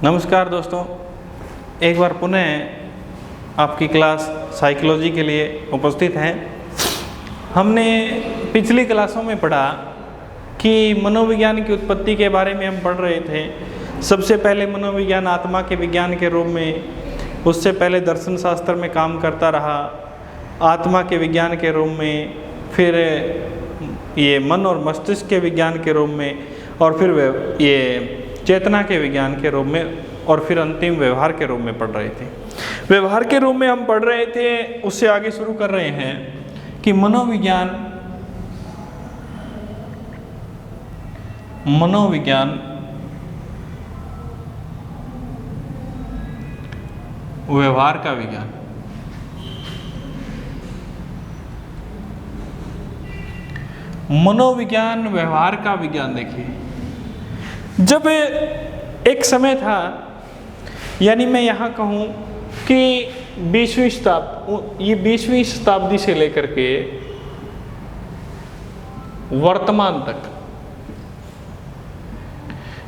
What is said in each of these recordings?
नमस्कार दोस्तों, एक बार पुनः आपकी क्लास साइकोलॉजी के लिए उपस्थित हैं। हमने पिछली क्लासों में पढ़ा कि मनोविज्ञान की उत्पत्ति के बारे में हम पढ़ रहे थे। सबसे पहले मनोविज्ञान आत्मा के विज्ञान के रूप में, उससे पहले दर्शन शास्त्र में काम करता रहा, आत्मा के विज्ञान के रूप में, फिर ये मन और मस्तिष्क के विज्ञान के रूप में, और फिर ये चेतना के विज्ञान के रूप में, और फिर अंतिम व्यवहार के रूप में पढ़ रहे थे। व्यवहार के रूप में हम पढ़ रहे थे, उससे आगे शुरू कर रहे हैं कि मनोविज्ञान व्यवहार का विज्ञान। मनोविज्ञान व्यवहार का विज्ञान। देखिए, जब एक समय था, यानी मैं यहाँ कहूँ कि 20वीं शताब्दी से लेकर के वर्तमान तक,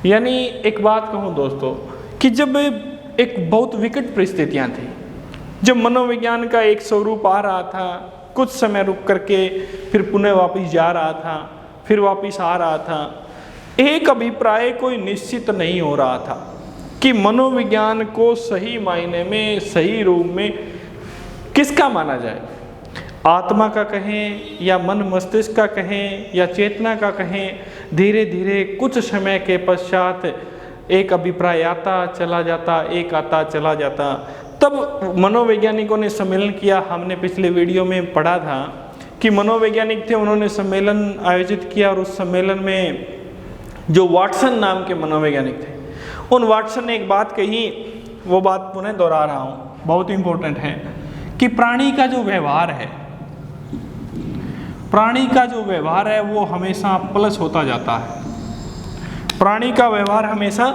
यानी एक बात कहूँ दोस्तों कि जब एक बहुत विकट परिस्थितियाँ थी, जब मनोविज्ञान का एक स्वरूप आ रहा था, कुछ समय रुक करके फिर पुनः वापस जा रहा था, फिर वापस आ रहा था, एक अभिप्राय कोई निश्चित नहीं हो रहा था कि मनोविज्ञान को सही मायने में, सही रूप में किसका माना जाए। आत्मा का कहें या मन मस्तिष्क का कहें या चेतना का कहें, धीरे धीरे कुछ समय के पश्चात एक अभिप्राय आता चला जाता, एक आता चला जाता। तब मनोवैज्ञानिकों ने सम्मेलन किया। हमने पिछले वीडियो में पढ़ा था कि मनोवैज्ञानिक थे, उन्होंने सम्मेलन आयोजित किया, और उस सम्मेलन में जो वाटसन नाम के मनोवैज्ञानिक थे, उन वाटसन ने एक बात कही, वो बात पुनः दोहरा रहा हूँ, बहुत इंपॉर्टेंट है, कि प्राणी का जो व्यवहार है वो हमेशा प्लस होता जाता है। प्राणी का व्यवहार हमेशा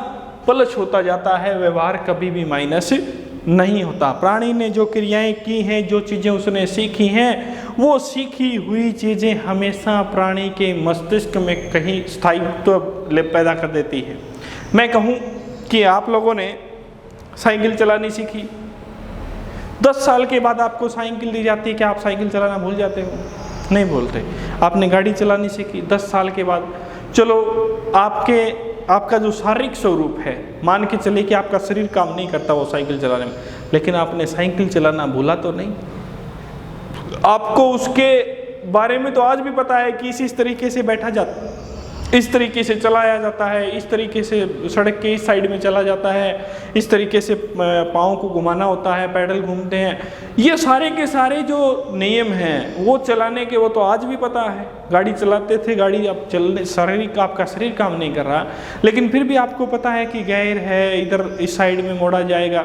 प्लस होता जाता है, व्यवहार कभी भी माइनस नहीं होता। प्राणी ने जो क्रियाएं की हैं, जो चीज़ें उसने सीखी हैं, वो सीखी हुई चीज़ें हमेशा प्राणी के मस्तिष्क में कहीं स्थायित्व पैदा कर देती है। मैं कहूँ कि आप लोगों ने साइकिल चलानी सीखी, 10 साल के बाद आपको साइकिल दी जाती है, क्या आप साइकिल चलाना भूल जाते हो? नहीं भूलते। आपने गाड़ी चलानी सीखी 10 साल के बाद, चलो आपका जो शारीरिक स्वरूप है, मान के चलिए कि आपका शरीर काम नहीं करता वो साइकिल चलाने में, लेकिन आपने साइकिल चलाना भूला तो नहीं। आपको उसके बारे में तो आज भी पता है कि इस तरीके से बैठा जाता, इस तरीके से चलाया जाता है, इस तरीके से सड़क के इस साइड में चला जाता है, इस तरीके से पाँव को घुमाना होता है, पैडल घूमते हैं। ये सारे के सारे जो नियम हैं वो चलाने के, वो तो आज भी पता है। गाड़ी चलाते थे, गाड़ी अब चलने, शारीरिक आपका शरीर काम नहीं कर रहा, लेकिन फिर भी आपको पता है कि गियर है, इधर इस साइड में मोड़ा जाएगा।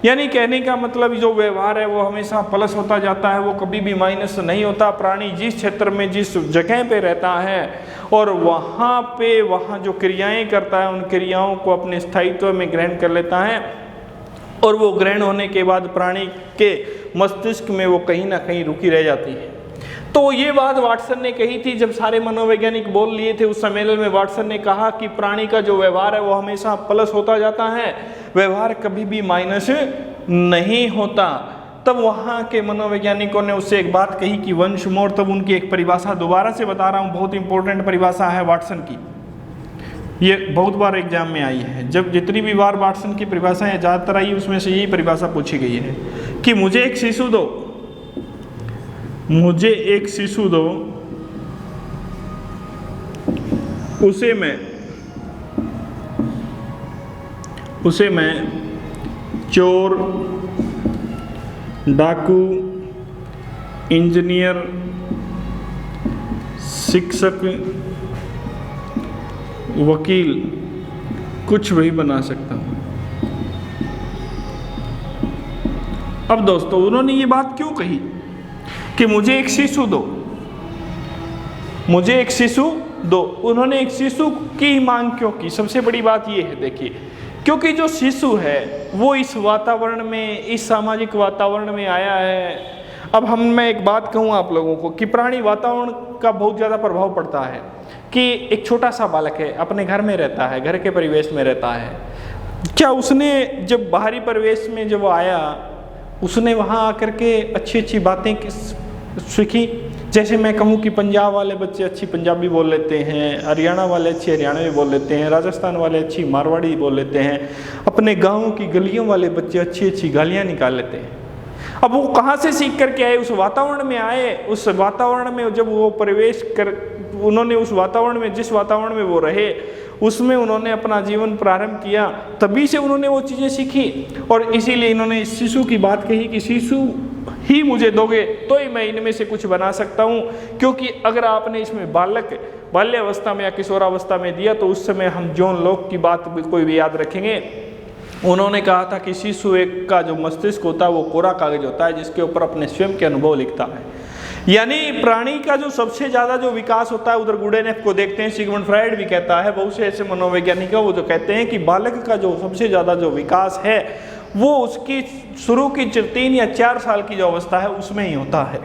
यानी कहने का मतलब जो व्यवहार है वो हमेशा प्लस होता जाता है, वो कभी भी माइनस नहीं होता। प्राणी जिस क्षेत्र में, जिस जगह पे रहता है, और वहाँ जो क्रियाएं करता है, उन क्रियाओं को अपने स्थायित्व में ग्रहण कर लेता है, और वो ग्रहण होने के बाद प्राणी के मस्तिष्क में वो कहीं ना कहीं रुकी रह जाती है। तो ये बात वाटसन ने कही थी। जब सारे मनोवैज्ञानिक बोल लिए थे उस सम्मेलन में, वाटसन ने कहा कि प्राणी का जो व्यवहार है वो हमेशा प्लस होता जाता है, व्यवहार कभी भी माइनस नहीं होता। तब वहाँ के मनोवैज्ञानिकों ने उससे एक बात कही कि वंश मोर। तब उनकी एक परिभाषा दोबारा से बता रहा हूँ, बहुत इंपॉर्टेंट परिभाषा है वाटसन की, ये बहुत बार एग्जाम में आई है। जब जितनी भी बार वाटसन की परिभाषाएं ज़्यादातर आई, उसमें से यही परिभाषा पूछी गई है कि मुझे एक शिशु दो, उसे मैं चोर, डाकू, इंजीनियर, शिक्षक, वकील, कुछ भी बना सकता हूँ। अब दोस्तों, उन्होंने ये बात क्यों कही कि मुझे एक शिशु दो, उन्होंने एक शिशु की मांग क्यों की? सबसे बड़ी बात ये है, देखिए, क्योंकि जो शिशु है वो इस वातावरण में, इस सामाजिक वातावरण में आया है। अब मैं एक बात कहूँ आप लोगों को कि प्राणी वातावरण का बहुत ज़्यादा प्रभाव पड़ता है। कि एक छोटा सा बालक है, अपने घर में रहता है, घर के परिवेश में रहता है, क्या उसने जब बाहरी परिवेश में जब वो आया, उसने वहाँ आकर के अच्छी अच्छी बातें सीखी? जैसे मैं कहूँ कि पंजाब वाले बच्चे अच्छी पंजाबी बोल लेते हैं, हरियाणा वाले अच्छी हरियाणवी बोल लेते हैं, राजस्थान वाले अच्छी मारवाड़ी बोल लेते हैं, अपने गाँव की गलियों वाले बच्चे अच्छी अच्छी गालियाँ निकाल लेते हैं। अब वो कहाँ से सीख करके आए? उस वातावरण में आए। उस वातावरण में जब वो प्रवेश कर, उन्होंने उस वातावरण में, जिस वातावरण में वो रहे, उसमें उन्होंने अपना जीवन प्रारंभ किया, तभी से उन्होंने वो चीज़ें सीखी। और इसीलिए इन्होंने इस शिशु की बात कही कि शिशु ही मुझे दोगे तो ही मैं इनमें से कुछ बना सकता हूँ, क्योंकि अगर आपने इसमें बाल्यावस्था में या किशोरावस्था में दिया तो उस समय हम जॉन लॉक की बात कोई भी याद रखेंगे। उन्होंने कहा था कि शिशु एक का जो मस्तिष्क होता है वो कोरा कागज होता है जिसके ऊपर अपने स्वयं के अनुभव लिखता है। यानी प्राणी का जो सबसे ज़्यादा जो विकास होता है, उधर गुडेनेफ को देखते हैं, सिगमंड फ्राइड भी कहता है, बहुत से ऐसे मनोवैज्ञानिक वो जो कहते हैं कि बालक का जो सबसे ज़्यादा जो विकास है वो उसकी शुरू की 3 या 4 साल की जो अवस्था है उसमें ही होता है।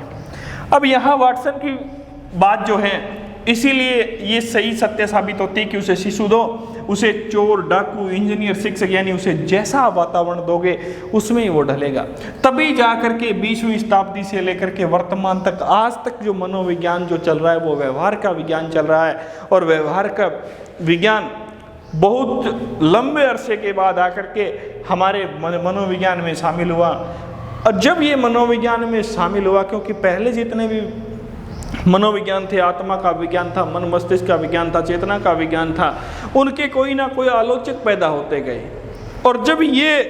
अब यहाँ वाटसन की बात जो है, इसीलिए ये सही सत्य साबित होती है कि उसे शिशु दो, उसे चोर, डाकू, इंजीनियर, शिक्षक, यानी उसे जैसा वातावरण दोगे उसमें ही वो ढलेगा। तभी जा करके 20वीं शताब्दी से लेकर के वर्तमान तक, आज तक जो मनोविज्ञान जो चल रहा है वो व्यवहार का विज्ञान चल रहा है। और व्यवहार का विज्ञान बहुत लंबे अरसे के बाद आकर के हमारे मनोविज्ञान में शामिल हुआ। और जब ये मनोविज्ञान में शामिल हुआ, क्योंकि पहले जितने भी मनोविज्ञान थे, आत्मा का विज्ञान था, मन मस्तिष्क का विज्ञान था, चेतना का विज्ञान था, उनके कोई ना कोई आलोचक पैदा होते गए। और जब ये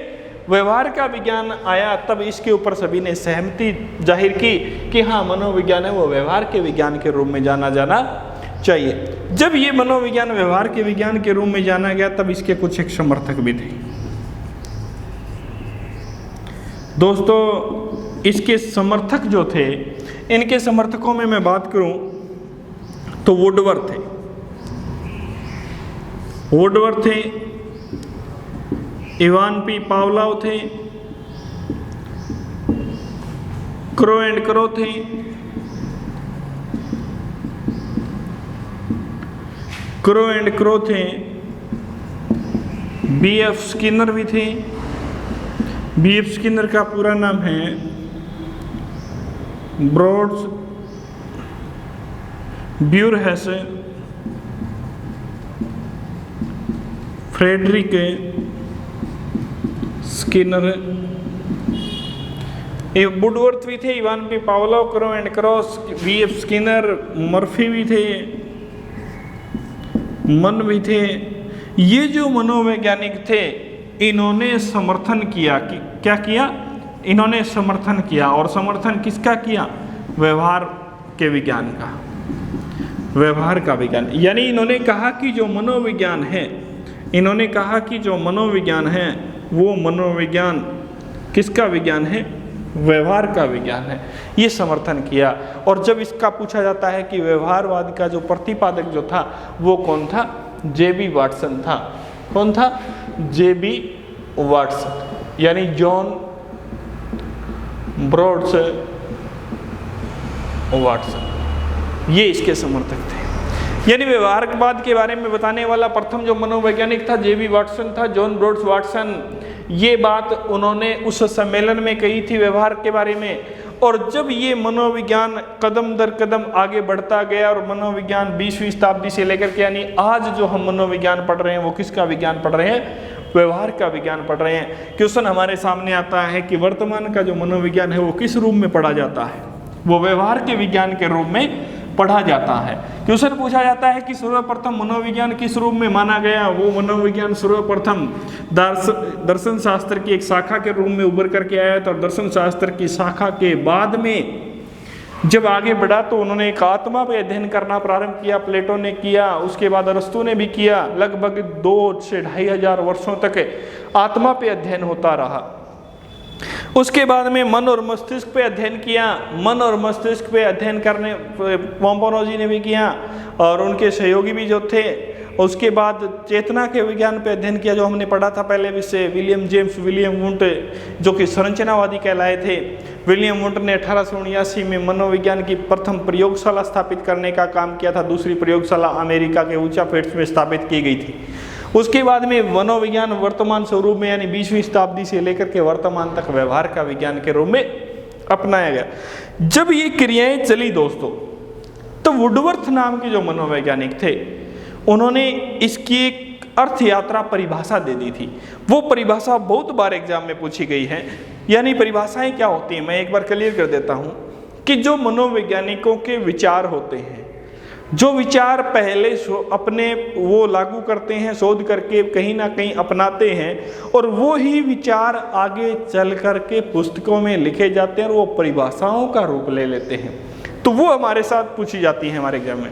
व्यवहार का विज्ञान आया तब इसके ऊपर सभी ने सहमति जाहिर की कि हाँ, मनोविज्ञान है वो व्यवहार के विज्ञान के रूप में जाना चाहिए। जब ये मनोविज्ञान व्यवहार के विज्ञान के रूप में जाना गया तब इसके कुछ एक समर्थक भी थे। दोस्तों, इसके समर्थक जो थे, इनके समर्थकों में मैं बात करूं तो वुडवर्थ थे, इवान पी पावलोव थे, क्रो एंड क्रो थे, B.F. स्किनर भी थे। B.F. स्किनर का पूरा नाम है ब्रॉड्स ब्यूरहेस फ्रेडरिक स्किनर। वुडवर्थ भी थे, Ivan P Pavlov, crow and cross, B.F. Skinner, Murphy भी थे, मन भी थे। ये जो मनोवैज्ञानिक थे इन्होंने समर्थन किया कि क्या किया? इन्होंने समर्थन किया। और समर्थन किसका किया? व्यवहार के विज्ञान का, व्यवहार का विज्ञान। यानी इन्होंने कहा कि जो मनोविज्ञान है, इन्होंने कहा कि जो मनोविज्ञान है वो मनोविज्ञान किसका विज्ञान है? व्यवहार का विज्ञान है। ये समर्थन किया। और जब इसका पूछा जाता है कि व्यवहारवाद का जो प्रतिपादक जो था वो कौन था? J.B. वाटसन था। कौन था? J.B. वाटसन, यानी जॉन ब्रॉड्स वाटसन, ये इसके समर्थक थे। यानी व्यवहारवाद के बारे में बताने वाला प्रथम जो मनोवैज्ञानिक था J.B. वाटसन था, जॉन ब्रॉड्स वाटसन। ये बात उन्होंने उस सम्मेलन में कही थी व्यवहार के बारे में। और जब ये मनोविज्ञान कदम दर कदम आगे बढ़ता गया और मनोविज्ञान 20वीं शताब्दी से लेकर के, यानी आज जो हम मनोविज्ञान पढ़ रहे हैं वो किसका विज्ञान पढ़ रहे हैं? व्यवहार का विज्ञान पढ़ रहे हैं। क्वेश्चन हमारे सामने आता है कि वर्तमान का जो मनोविज्ञान है वो किस रूप में पढ़ा जाता है? वो व्यवहार के विज्ञान के रूप में पढ़ा जाता है। क्वेश्चन पूछा जाता है कि सर्वप्रथम मनोविज्ञान किस रूप में माना गया? वो मनोविज्ञान सर्वप्रथम दर्शन शास्त्र की एक शाखा के रूप में उभर करके आया था। और दर्शन शास्त्र की शाखा के बाद में जब आगे बढ़ा तो उन्होंने एक आत्मा पे अध्ययन करना प्रारंभ किया। प्लेटो ने किया, उसके बाद अरस्तु ने भी किया। लगभग 2 से 2,500 वर्षों तक आत्मा पे अध्ययन होता रहा। उसके बाद में मन और मस्तिष्क पे अध्ययन किया। मन और मस्तिष्क पे अध्ययन करने पोम्पोनोजी ने भी किया और उनके सहयोगी भी जो थे। उसके बाद चेतना के विज्ञान पे अध्ययन किया, जो हमने पढ़ा था पहले विषय, विलियम वुंट, जो कि संरचनावादी कहलाए थे। विलियम वुंट ने 1879 में मनोविज्ञान की प्रथम प्रयोगशाला स्थापित करने का काम किया था। दूसरी प्रयोगशाला अमेरिका के ऊंचा फेट्स में स्थापित की गई थी। उसके बाद में मनोविज्ञान वर्तमान स्वरूप में यानी 20वीं शताब्दी से लेकर के वर्तमान तक व्यवहार का विज्ञान के रूप में अपनाया गया। जब ये क्रियाएं चली दोस्तों, तो वुडवर्थ नाम के जो मनोवैज्ञानिक थे, उन्होंने इसकी एक अर्थ यात्रा परिभाषा दे दी थी। वो परिभाषा बहुत बार एग्जाम में पूछी गई है। यानी परिभाषाएं क्या होती हैं, मैं एक बार क्लियर कर देता हूं कि जो मनोवैज्ञानिकों के विचार होते हैं, जो विचार पहले अपने वो लागू करते हैं, शोध करके कहीं ना कहीं अपनाते हैं, और वो ही विचार आगे चल करके पुस्तकों में लिखे जाते हैं और वो परिभाषाओं का रूप ले लेते हैं, तो वो हमारे साथ पूछी जाती है हमारे एग्जाम में।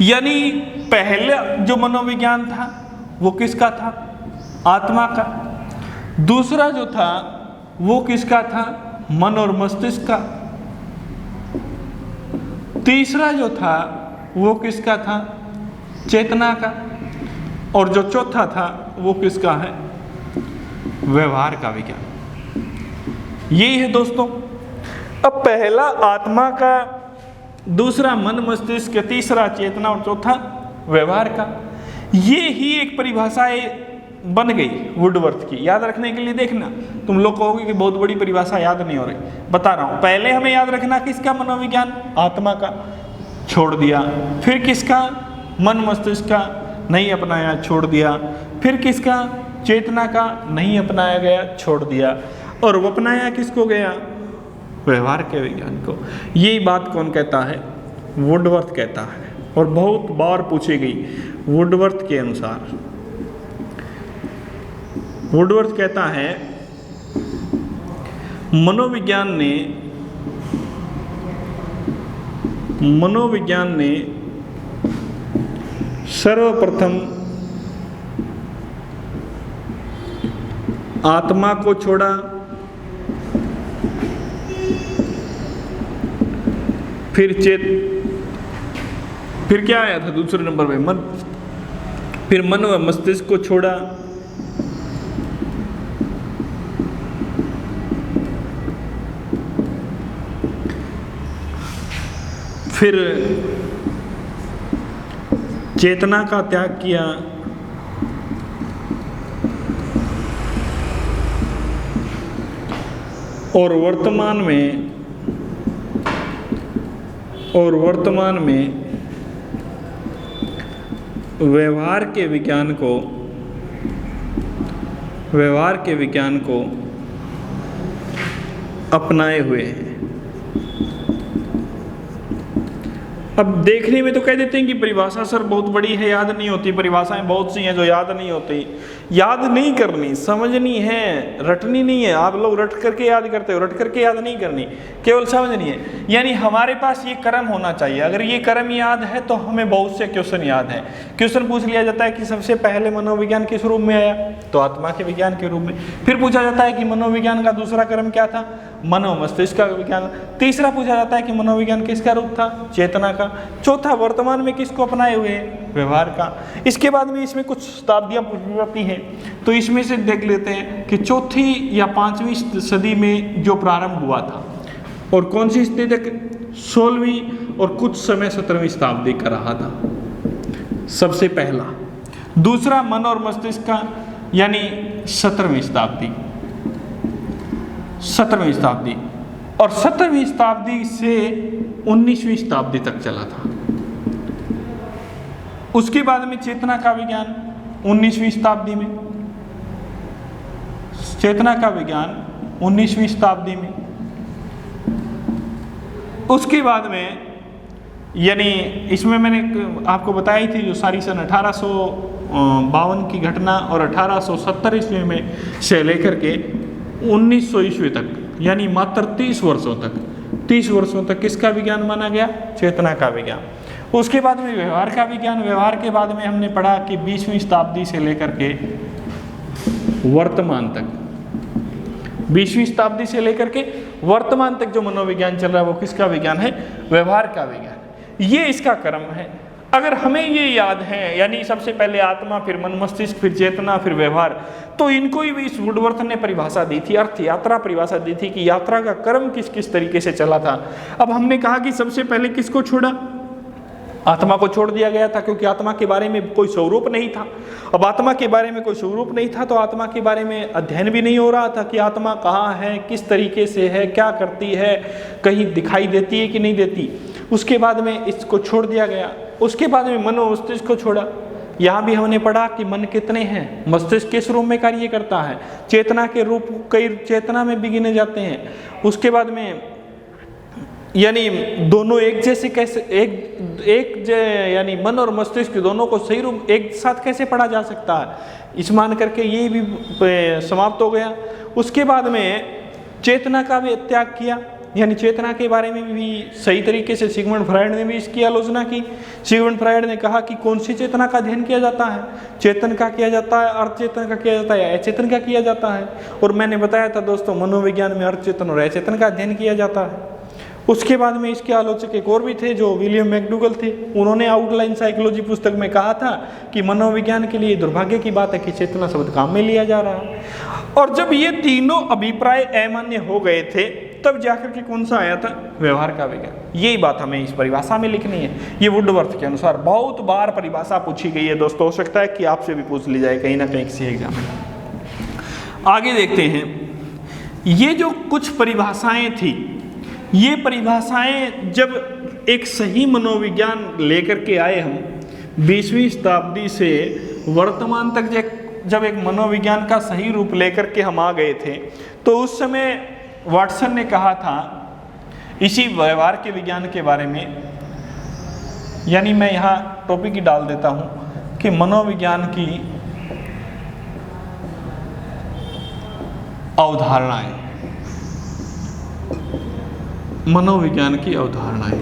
यानी पहले जो मनोविज्ञान था वो किसका था? आत्मा का। दूसरा जो था वो किसका था? मन और मस्तिष्क का। तीसरा जो था वो किसका था? चेतना का। और जो चौथा था वो किसका है? व्यवहार का विज्ञान। यही है दोस्तों। अब पहला आत्मा का, दूसरा मन मस्तिष्क, तीसरा चेतना और चौथा व्यवहार का, ये ही एक परिभाषाएं बन गई वुडवर्थ की। याद रखने के लिए देखना, तुम लोग कहोगे कि बहुत बड़ी परिभाषा याद नहीं हो रही, बता रहा हूं। पहले हमें याद रखना किसका मनोविज्ञान? आत्मा का, छोड़ दिया। फिर किसका? मन मस्तिष्क का, नहीं अपनाया, छोड़ दिया। फिर किसका? चेतना का, नहीं अपनाया गया, छोड़ दिया। और वो अपनाया किसको गया? व्यवहार के विज्ञान को। यही बात कौन कहता है? वुडवर्थ कहता है, और बहुत बार पूछी गई। वुडवर्थ के अनुसार, वुडवर्थ कहता है मनोविज्ञान ने सर्वप्रथम आत्मा को छोड़ा, फिर क्या आया था दूसरे नंबर पे? मन। फिर मन व मस्तिष्क को छोड़ा, फिर चेतना का त्याग किया, और वर्तमान में व्यवहार के विज्ञान को अपनाए हुए हैं। अब देखने में तो कह देते हैं कि परिभाषा सर बहुत बड़ी है, याद नहीं होती। परिभाषाएं बहुत सी हैं जो याद नहीं होती। याद नहीं करनी, समझनी है, रटनी नहीं है। आप लोग रट करके याद करते हो, रट करके याद नहीं करनी, केवल समझनी है। यानी हमारे पास ये क्रम होना चाहिए। अगर ये क्रम याद है तो हमें बहुत से क्वेश्चन याद हैं। क्वेश्चन पूछ लिया जाता है कि सबसे पहले मनोविज्ञान किस रूप में आया, तो आत्मा के विज्ञान के रूप में। फिर पूछा जाता है कि मनोविज्ञान का दूसरा क्रम क्या था, मनो मस्तिष्क का विज्ञान। तीसरा पूछा जाता है कि मनोविज्ञान किसका रूप था, चेतना का। चौथा वर्तमान में किसको अपनाए हुए, व्यवहार का। इसके बाद में इसमें कुछ शताब्दियां पूछी जाती हैं, तो इसमें से देख लेते हैं कि चौथी या 5वीं सदी में जो प्रारंभ हुआ था, और कौन सी सदी तक, 16वीं और कुछ समय 17वीं शताब्दी का रहा था सबसे पहला। दूसरा मन और मस्तिष्क का, यानी 17वीं शताब्दी, 17वीं शताब्दी, और 17वीं शताब्दी से 19वीं शताब्दी तक चला था। उसके बाद में चेतना का विज्ञान 19वीं शताब्दी में, चेतना का विज्ञान 19वीं शताब्दी में। उसके बाद में, यानी इसमें मैंने आपको बताई थी जो सारी सन 1852 की घटना, और 1870 ईस्वी में से लेकर के 1900 ईस्वी तक, यानी मात्र 30 वर्षों तक किसका विज्ञान माना गया, चेतना का विज्ञान। उसके बाद में व्यवहार का विज्ञान। व्यवहार के बाद में हमने पढ़ा कि 20वीं शताब्दी से लेकर के वर्तमान तक, 20वीं शताब्दी से लेकर के वर्तमान तक जो मनोविज्ञान चल रहा है वो किसका विज्ञान है, व्यवहार का विज्ञान। ये इसका क्रम है। अगर हमें ये याद है, यानी सबसे पहले आत्मा, फिर मन मस्तिष्क, फिर चेतना, फिर व्यवहार, तो इनको ही इस वुडवर्थ ने परिभाषा दी थी, अर्थ यात्रा परिभाषा दी थी कि यात्रा का क्रम किस किस तरीके से चला था। अब हमने कहा कि सबसे पहले किसको छोड़ा, आत्मा को छोड़ दिया गया था क्योंकि आत्मा के बारे में कोई स्वरूप नहीं था। अब आत्मा के बारे में कोई स्वरूप नहीं था तो आत्मा के बारे में अध्ययन भी नहीं हो रहा था कि आत्मा कहाँ है, किस तरीके से है, क्या करती है, कहीं दिखाई देती है कि नहीं देती। उसके बाद में इसको छोड़ दिया गया। उसके बाद में मनो मस्तिष्क को छोड़ा। यहाँ भी हमने पढ़ा कि मन कितने हैं, मस्तिष्क किस रूप में कार्य करता है, चेतना के रूप कई चेतना में भी गिने जाते हैं। उसके बाद में यानी दोनों एक जैसे कैसे यानी मन और मस्तिष्क दोनों को सही रूप एक साथ कैसे पढ़ा जा सकता है, इस मान करके ये भी समाप्त हो गया। उसके बाद में चेतना का भी त्याग किया, यानी चेतना के बारे में भी सही तरीके से सिगमंड फ्रायड ने भी इसकी आलोचना की। सिगमंड फ्रायड ने कहा कि कौन सी चेतना का अध्ययन किया जाता है, चेतन का किया जाता है, अर्धचेतन का किया जाता है, अचेतन का किया जाता है। और मैंने बताया था दोस्तों, मनोविज्ञान में अर्धचेतन और अचेतन का अध्ययन किया जाता है। उसके बाद में इसके आलोचक एक और भी थे जो विलियम मैकडूगल थे। उन्होंने आउटलाइन साइकोलॉजी पुस्तक में कहा था कि मनोविज्ञान के लिए दुर्भाग्य की बात है कि चेतना शब्द काम में लिया जा रहा है। और जब ये तीनों अभिप्राय अमान्य हो गए थे तब जाकर के कौन सा आया था, व्यवहार का विज्ञान। यही बात हमें इस परिभाषा में लिखनी है। ये वुडवर्थ के अनुसार बहुत बार परिभाषा पूछी गई है दोस्तों, हो सकता है कि आपसे भी पूछ ली जाए कहीं ना कहीं किसी एग्जाम में। आगे देखते हैं, ये जो कुछ परिभाषाएं थी, ये परिभाषाएं जब एक सही मनोविज्ञान लेकर के आए हम 20वीं शताब्दी से वर्तमान तक जब एक मनोविज्ञान का सही रूप लेकर के हम आ गए थे, तो उस समय वाटसन ने कहा था इसी व्यवहार के विज्ञान के बारे में, यानी मैं यहाँ टॉपिक ही डाल देता हूँ कि मनोविज्ञान की अवधारणाएं, मनोविज्ञान की अवधारणाएं।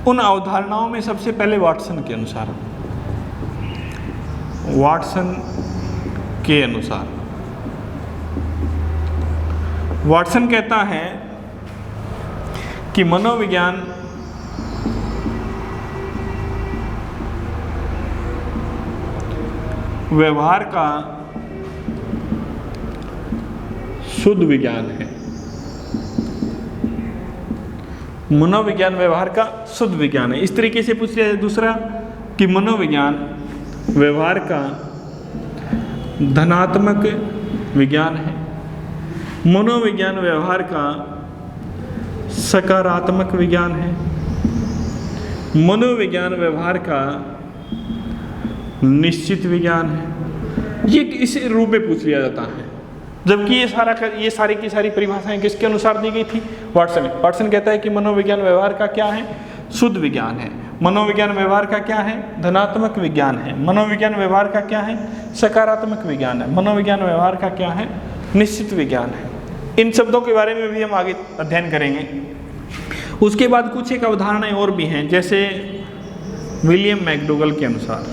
उन अवधारणाओं में सबसे पहले वाटसन के अनुसार, वाटसन कहता है कि मनोविज्ञान व्यवहार का शुद्ध विज्ञान है। मनोविज्ञान व्यवहार का शुद्ध विज्ञान है। इस तरीके से पूछ लिया जाए। दूसरा कि मनोविज्ञान व्यवहार का धनात्मक विज्ञान है। मनोविज्ञान व्यवहार का सकारात्मक विज्ञान है। मनोविज्ञान व्यवहार का निश्चित विज्ञान है। ये इस रूप में पूछ लिया जाता है, जबकि ये सारी की सारी परिभाषाएं किसके अनुसार दी गई थी, वाटसन। वाटसन कहता है कि मनोविज्ञान व्यवहार का क्या है, शुद्ध विज्ञान है। मनोविज्ञान व्यवहार का क्या है, धनात्मक विज्ञान है। मनोविज्ञान व्यवहार का क्या है, सकारात्मक विज्ञान है। मनोविज्ञान व्यवहार का क्या है, निश्चित विज्ञान है। इन शब्दों के बारे में भी हम आगे अध्ययन करेंगे। उसके बाद कुछ एक अवधारणाएं और भी हैं, जैसे विलियम मैकडूगल के अनुसार,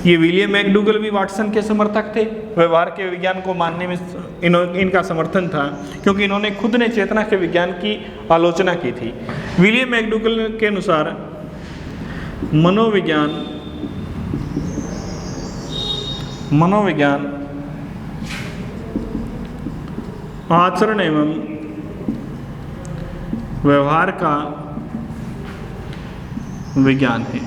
ये विलियम मैकडूगल भी वाटसन के समर्थक थे। व्यवहार के विज्ञान को मानने में इनका समर्थन था, क्योंकि इन्होंने खुद ने चेतना के विज्ञान की आलोचना की थी। विलियम मैकडूगल के अनुसार मनोविज्ञान आचरण एवं व्यवहार का विज्ञान है।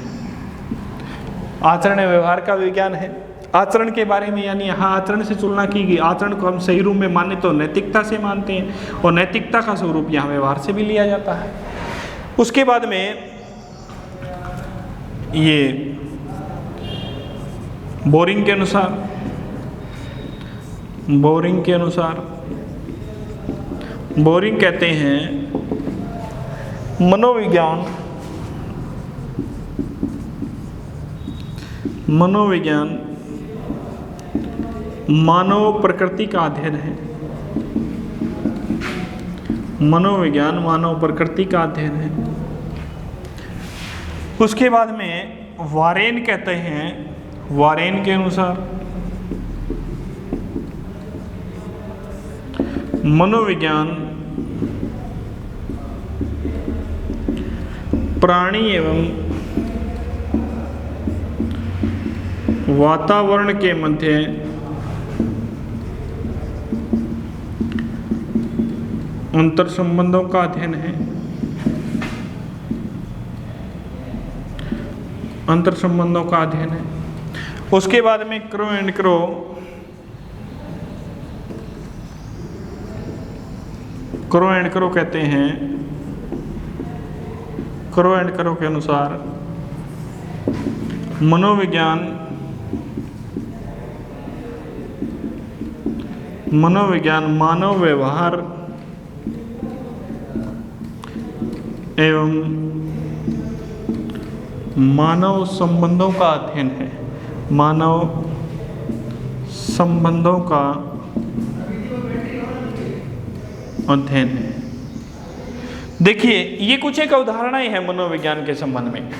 आचरण एवं व्यवहार का विज्ञान है। आचरण के बारे में, यानी यहाँ आचरण से तुलना की गई। आचरण को हम सही रूप में माने तो नैतिकता से मानते हैं, और नैतिकता का स्वरूप यहाँ व्यवहार से भी लिया जाता है। उसके बाद में ये बोरिंग के अनुसार बोरिंग कहते हैं मनोविज्ञान मानव प्रकृति का अध्ययन है। मनोविज्ञान मानव प्रकृति का अध्ययन है। उसके बाद में वारेन कहते हैं, वारेन के अनुसार मनोविज्ञान प्राणी एवं वातावरण के मध्य अंतर संबंधों का अध्ययन है। अंतर संबंधों का अध्ययन है। उसके बाद में crow and crow, crow and crow कहते हैं, क्रो एंड क्रो के अनुसार मनोविज्ञान मानव व्यवहार एवं मानव संबंधों का अध्ययन है। मानव संबंधों का अध्ययन है। देखिए ये कुछ एक अवधारणाएं हैं मनोविज्ञान के संबंध में।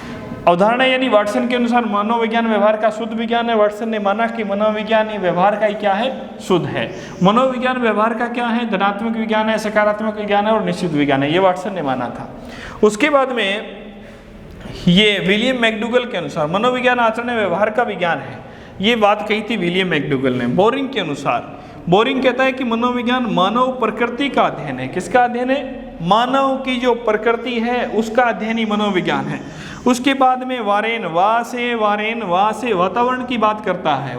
अवधारणा यानी वाटसन के अनुसार मनोविज्ञान व्यवहार का शुद्ध विज्ञान है। वाटसन ने माना कि मनोविज्ञान ये व्यवहार का ही क्या है, शुद्ध है। मनोविज्ञान व्यवहार का क्या है, धनात्मक विज्ञान है, सकारात्मक विज्ञान है और निश्चित विज्ञान है, ये वाटसन ने माना था। उसके बाद में ये विलियम मैकडूगल के अनुसार मनोविज्ञान आचरण व्यवहार का विज्ञान है, ये बात कही थी विलियम मैकडूगल ने। बोरिंग के अनुसार, बोरिंग कहता है कि मनोविज्ञान मानव प्रकृति का अध्ययन है। किसका अध्ययन है, मानव की जो प्रकृति है उसका अध्ययन ही मनोविज्ञान है। उसके बाद में वारेन वा से वातावरण की बात करता है।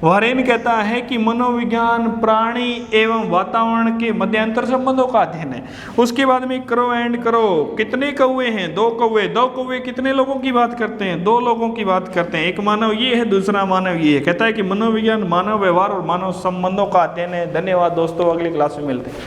वारेन कहता है कि मनोविज्ञान प्राणी एवं वातावरण के मध्यांतर संबंधों का अध्ययन है। उसके बाद में क्रो एंड क्रो, कितने कौवे हैं, दो कौवे कितने लोगों की बात करते हैं, दो लोगों की बात करते हैं। एक मानव ये है, दूसरा मानव ये है। कहता है कि मनोविज्ञान मानव व्यवहार और मानव संबंधों का अध्ययन है। धन्यवाद दोस्तों, अगली क्लास में मिलते हैं।